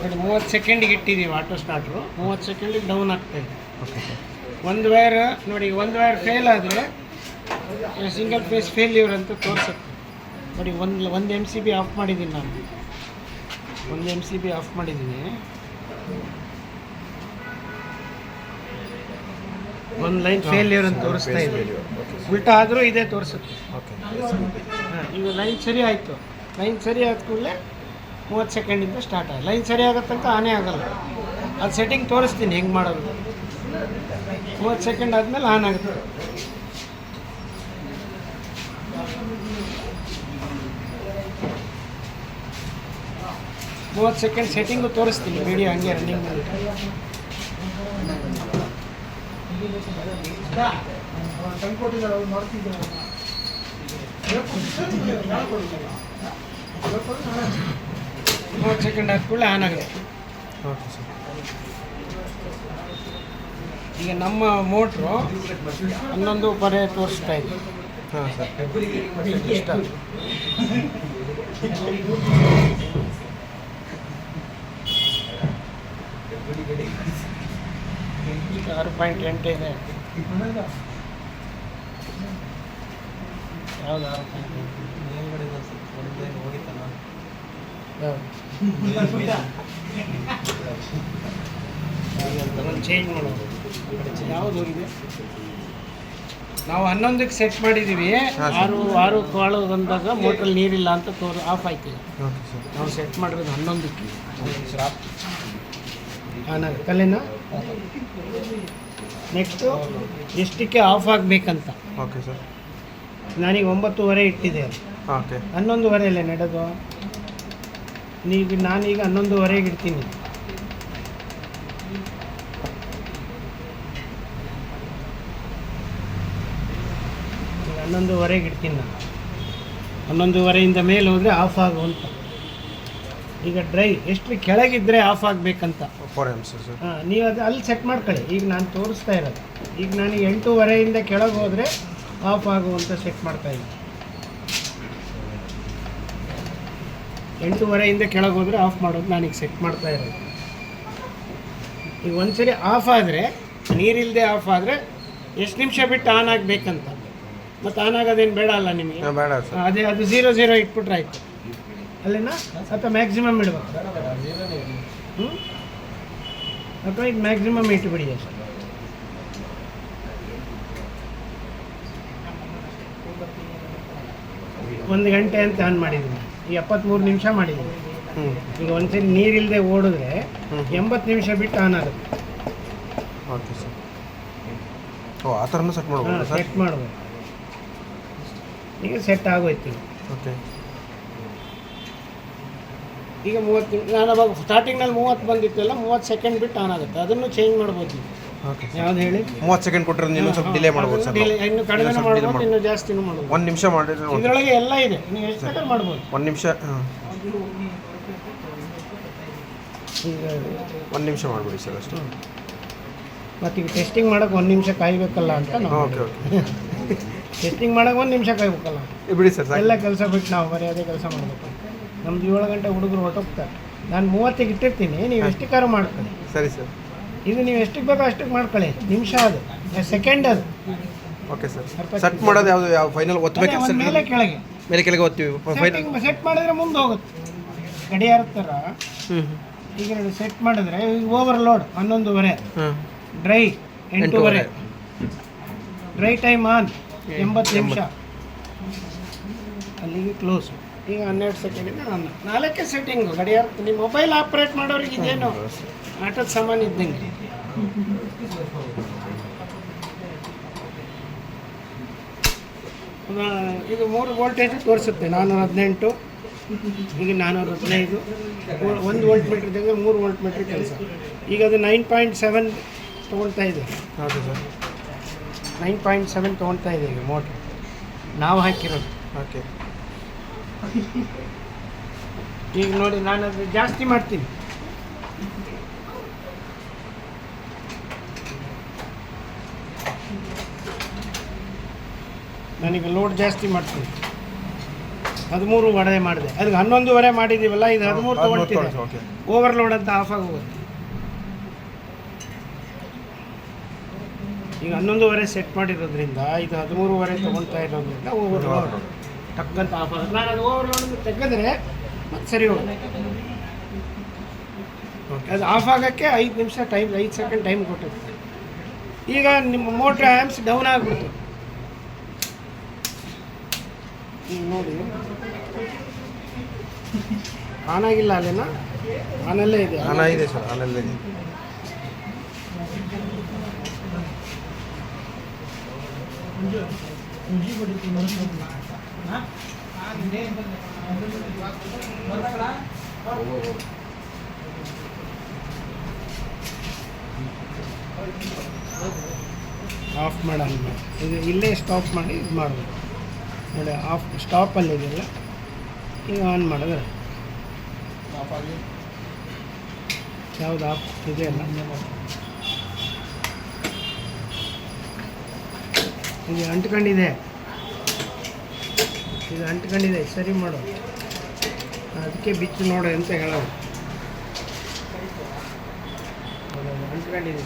ನೋಡಿ 30 ಸೆಕೆಂಡಿಗೆ ಇಟ್ಟಿದ್ದೀವಿ ಆಟೋ ಸ್ಟಾರ್ಟ್ರು, 30 ಸೆಕೆಂಡಿಗೆ ಡೌನ್ ಆಗ್ತಾಯಿದೆ. Okay sir. ಒಂದು ವೈರ್ ನೋಡಿ, ಒಂದು ವೈರ್ ಫೇಲ್ ಆದರೆ ಸಿಂಗಲ್ ಫೇಸ್ ಫೇಲ್ಯೂರ್ ಅಂತ ತೋರಿಸುತ್ತೆ. ನೋಡಿ ಒಂದು MCB ಆಫ್ ಮಾಡಿದ್ದೀನಿ ನಾನು, ಒಂದು MCB ಆಫ್ ಮಾಡಿದ್ದೀನಿ. ಒಂದು ಲೈನ್ ಫೇಲ್ಯೂರ್ ಅಂತ ತೋರಿಸ್ತಾ ಇದೆ. ಉಲ್ಟಾ ಆದರೂ ಇದೇ ತೋರಿಸುತ್ತೆ. ಓಕೆ. ಈಗ ಲೈನ್ ಸರಿ ಆಯಿತು. ಲೈನ್ ಸರಿ ಆದ ಕೂಡಲೇ 30 ಸೆಕೆಂಡಿಂದ ಸ್ಟಾರ್ಟ್ ಆಗಿ ಲೈನ್ ಸರಿ ಆಗೋ ತನಕ ಆನೇ ಆಗಲ್ಲ. ಅದು ಸೆಟ್ಟಿಂಗ್ ತೋರಿಸ್ತೀನಿ ಹೆಂಗೆ ಮಾಡೋದು. 30 ಸೆಕೆಂಡ್ ಆದಮೇಲೆ ಆನ್ ಆಗುತ್ತೆ. ಮೂವತ್ತು ಸೆಕೆಂಡ್ ಸೆಟ್ಟಿಂಗು ತೋರಿಸ್ತೀನಿ, ವಿಡಿಯೋ ಹಂಗೆ ರನ್ನಿಂಗ್ ಮಾಡಿ. ಮೂವತ್ತು ಸೆಕೆಂಡ್ ಆದ ಕೂಡಲೇ ಆನ್ ಆಗುತ್ತೆ. Okay sir. ಈಗ ನಮ್ಮ ಮೋಟ್ರು 11 ತೋರಿಸ್ತಾ ಇದೆ. ಹಾಂ ಸರ್. ಇಷ್ಟ ಈಗ 6.8 ಇದೆ. ಯಾವುದು 6.8 ಚೇಂಜ್ ಮಾಡೋದು. ಯಾವುದು ಹೋಗಿದೆ? ನಾವು 11ಕ್ಕೆ ಸೆಟ್ ಮಾಡಿದ್ದೀವಿ. 6 ಕಾಳು ಬಂದಾಗ ಮೋಟ್ರಲ್ಲಿ ನೀರಿಲ್ಲ ಅಂತ ಆಫ್ ಆಯ್ತು. Okay sir. ನಾವು ಸೆಟ್ ಮಾಡಿರೋದು 11ಕ್ಕೆ. ಕಲೆನಾ ನೆಕ್ಸ್ಟು ಎಷ್ಟಕ್ಕೆ ಆಫ್ ಆಗಬೇಕಂತ. Okay sir. ನಾನೀಗ 9:30 ಇಟ್ಟಿದೆ. ಓಕೆ. 11:30 ನಡೆದು ನಾನೀಗ 11:30 ಇಡ್ತೀನಿ. ಈಗ 11:30 ಇಡ್ತೀನಿ ನಾನು. 11:30 ಮೇಲೆ ಹೋದರೆ ಆಫ್ ಆಗುವಂತ. ಈಗ ಡ್ರೈ ಎಷ್ಟು ಕೆಳಗಿದ್ರೆ ಆಫ್ ಆಗಬೇಕಂತ. 4 amps ಸರ್. ಹಾಂ, ನೀವು ಅದು ಅಲ್ಲಿ ಸೆಟ್ ಮಾಡ್ಕೊಳ್ಳಿ. ಈಗ ನಾನು ತೋರಿಸ್ತಾ ಇರೋದು. ಈಗ ನಾನು 8:30 ಕೆಳಗೆ ಹೋದರೆ ಆಫ್ ಆಗುವಂತ ಸೆಟ್ ಮಾಡ್ತಾ ಇದ್ದೀನಿ. 8:30 ಕೆಳಗೆ ಹೋದರೆ ಆಫ್ ಮಾಡೋದು ನಾನೀಗ ಸೆಟ್ ಮಾಡ್ತಾ ಇರೋದು. ಈಗ ಒಂದ್ಸರಿ ಆಫ್ ಆದರೆ, ನೀರಿಲ್ಲದೆ ಆಫ್ ಆದರೆ ಎಷ್ಟು ನಿಮಿಷ ಬಿಟ್ಟು ಆನ್ ಆಗಬೇಕಂತ. ಮತ್ತು ಆನ್ ಆಗೋದೇನು ಬೇಡ ಅಲ್ಲ ನಿಮಗೆ? ಬೇಡ ಸರ್. ಅದೇ ಅದು 0 ಇಟ್ಬಿಟ್ರೆ ಆಯಿತು ಅಲ್ಲೇನಾ? ಅಥವಾ ಮ್ಯಾಕ್ಸಿಮಮ್ ಇಡ್ಬೇಕು? ಅಥವಾ ಇದು ಮ್ಯಾಕ್ಸಿಮಮ್ ಇಟ್ಬಿಡಿ ಅಷ್ಟೇ. ಒಂದು ಗಂಟೆ ಅಂತ ಆನ್ ಮಾಡಿದ್ದೀನಿ. ಈಗ 73 ನಿಮಿಷ ಮಾಡಿದ್ದೀನಿ. ಈಗ ಒಂದ್ಸರಿ ನೀರಿಲ್ಲದೆ ಓಡಿದ್ರೆ 80 ನಿಮಿಷ ಬಿಟ್ಟು ಆನ್ ಆಗುತ್ತೆ. Okay sir. ಓ, ಆ ಥರನೂ ಸೆಟ್ ಮಾಡ್ಬೋದು ಸರ್? ಸೆಟ್ ಮಾಡ್ಬೋದು. ಈಗ ಸೆಟ್ ಆಗೋಯ್ತು. ಓಕೆ. ಈಗ 30 ನಾನು ಅವಾಗ ಸ್ಟಾರ್ಟಿಂಗ್ನಲ್ಲಿ 30 ಬಂದಿತ್ತಲ್ಲ, 30 ಸೆಕೆಂಡ್ ಬಿಟ್ಟು ಆನ್ ಆಗುತ್ತೆ. ಅದನ್ನು ಚೇಂಜ್ ಮಾಡ್ಬೋದು. ಓಕೆ. ಯಾವ್ದು ಹೇಳಿ? 30 ಸೆಕೆಂಡ್ ಕೊಟ್ಟರೆ ಇನ್ನೂ ಸ್ವಲ್ಪ ಡಿಲೇ ಮಾಡ್ಬೋದು ಸರ್? ಇನ್ನು ಕಡಿಮೆ ಮಾಡ್ಬೋದು, ಇನ್ನೂ ಜಾಸ್ತಿನೂ ಮಾಡ್ಬೋದು. 1 ನಿಮಿಷ ಮಾಡಿದ್ರೆ ಇದರೊಳಗೆ ಎಲ್ಲ ಇದೆ, ನೀವು ಎಷ್ಟು ಬೇಕಾದ್ರೂ ಮಾಡ್ಬೋದು. 1 ನಿಮಿಷ. ಹಾಂ, ಈಗ 1 ನಿಮಿಷ ಮಾಡಿಬಿಡಿ ಸರ್ ಅಷ್ಟು. ಮತ್ತು ಈಗ ಟೆಸ್ಟಿಂಗ್ ಮಾಡೋಕೆ 1 ನಿಮಿಷ ಕಾಯಬೇಕಲ್ಲ ಅಂತ ನಾವು. Okay okay. ಟೆಸ್ಟಿಂಗ್ ಮಾಡೋಕೆ 1 ನಿಮಿಷ ಕಾಯ್ಬೇಕಲ್ಲ. ಬಿಡಿ ಸರ್. ಎಲ್ಲ ಕೆಲಸ ಬಿಟ್ಟು ನಾವು ಬರೀ ಅದೇ ಕೆಲಸ ಮಾಡಬೇಕು. ನಮ್ದು 7 ಗಂಟೆ ಹುಡುಗರು ಹೊರಟೋಗ್ತಾರೆ. ನಾನು 30ಕ್ಕೆ ಇಟ್ಟಿರ್ತೀನಿ, ನೀವು ಎಷ್ಟಕ್ಕಾರು ಮಾಡ್ಕೊಳ್ಳಿ. ಸರಿ ಸರ್. ಇದು ನೀವು ಎಷ್ಟಕ್ಕೆ ಬೇಕೋ ಅಷ್ಟಕ್ಕೆ ಮಾಡ್ಕೊಳ್ಳಿ. ನಿಮಿಷ ಅದು, ಸೆಕೆಂಡ್ ಅದು. Okay sir. ಸೆಟ್ ಮಾಡೋದು ಯಾವುದು? ಯಾವ ಫೈನಲ್ ಒತ್ತಬೇಕು ಸರ್? ಮೇಲೆ ಕೆಳಗೆ, ಮೇಲೆ ಕೆಳಗೆ ಒತ್ತೀವಿ. ಫೈನಲ್ ಸೆಟ್ ಮಾಡಿದ್ರೆ ಮುಂದೆ ಹೋಗುತ್ತೆ. ಗಡಿಯಾರ ಥರ. ಈಗ ಸೆಟ್ ಮಾಡಿದ್ರೆ overload 11:30, dry 8:30, dry time on 80 ನಿಮಿಷ, ಅಲ್ಲಿಗೆ ಕ್ಲೋಸ್. ಈಗ 12 ಸೆಕೆಂಡಿಂದ 4ಕ್ಕೆ ಸೆಟ್ಟಿಂಗು ಗಡಿಯಾರ. ನಿಮ್ಮ ಮೊಬೈಲ್ ಆಪ್ರೇಟ್ ಮಾಡೋರಿಗೆ ಇದೇನು ಆಟದ ಸಾಮಾನು ಇದ್ದಂಗೆ. ಇದು 3 ವೋಲ್ಟೇಜ್ ತೋರಿಸುತ್ತೆ. 418, ಈಗ 415. 1 ವೋಲ್ಟ್ ಮೀಟ್ರ್ ಇದ್ದಂಗೆ 3 ವೋಲ್ಟ್ ಮೀಟ್ರ್ ಕೆಲಸ. ಈಗ ಅದು 9.7 ತೊಗೊಳ್ತಾ ಇದೆ. ಹೌದು ಸರ್. 9.7 ತೊಗೊಳ್ತಾ ಇದೆ ಈಗ ಮೋಟ್ರ್ ನಾವು ಹಾಕಿರೋದು. ಓಕೆ. ಈಗ ನೋಡಿ, ನಾನು ಅದು ಜಾಸ್ತಿ ಮಾಡ್ತೀನಿ. ನಾನೀಗ ಲೋಡ್ ಜಾಸ್ತಿ ಮಾಡ್ತೀನಿ. 13 ಮಾಡಿದೆ, ಅದಕ್ಕೆ 11.5 ಮಾಡಿದ್ದೀವಲ್ಲ, ಇದು 13 ತೊಗೊಳ್ತಿದೆ. ಓಕೆ. ಓವರ್ಲೋಡ್ ಅಂತ ಆಫ್ ಆಗಿ ಹೋಗುತ್ತೆ. ಈಗ 11.5 ಸೆಟ್ ಮಾಡಿರೋದ್ರಿಂದ ಇದು 13.5 ತೊಗೊಳ್ತಾ ಇರೋದ್ರಿಂದ ಓವರ್ಲೋಡ್ ಟಕ್ಕಂತ ಆಫ್ ಆಗುತ್ತೆ. ನಾನು ಅದು ಓವರ್ಲೋಡ್ ತೆಗೆದ್ರೆ ಮತ್ತೆ ಸರಿ ಹೋಗುತ್ತೆ. ಅದು ಆಫ್ ಆಗೋಕ್ಕೆ 5 ನಿಮಿಷ ಟೈಮ್, 5 ಸೆಕೆಂಡ್ ಟೈಮ್ ಕೊಟ್ಟಿರುತ್ತೆ. ಈಗ ನಿಮ್ಮ ಮೋಟ್ರ್ ಆ್ಯಮ್ಸ್ ಡೌನ್ ಆಗಿಬಿಡ್ತು. ಈಗ ನೋಡಿ, ಆನ್ ಆಗಿಲ್ಲ ಅಲ್ಲೇನ? ಆನಲ್ಲೇ ಇದೆ. ಆನ್ ಇದೆ ಸರ್, ಆನಲ್ಲೇ ಇದೆ. ಆಫ್ ಮಾಡಲ್ಲ, ಇದು ಇಲ್ಲೇ ಸ್ಟಾಪ್ ಮಾಡಿ ಇದು ಮಾಡಬೇಕು ನೋಡಿ. ಆಫ್ ಸ್ಟಾಪಲ್ಲಿ ಇದೆಯಲ್ಲ, ಈಗ ಆನ್ ಮಾಡಿದ್ರೆ ಯಾವುದು ಆಫ್ ಇದೆಯಲ್ಲ, ಇದು ಅಂಟ್ಕೊಂಡಿದೆ, ಇದು ಅಂಟ್ಕೊಂಡಿದೆ, ಸರಿ ಮಾಡು. ಅದಕ್ಕೆ ಬಿಚ್ಚು ನೋಡು ಅಂತ ಹೇಳೋದು. ಅಂಟ್ಕೊಂಡಿದೆ.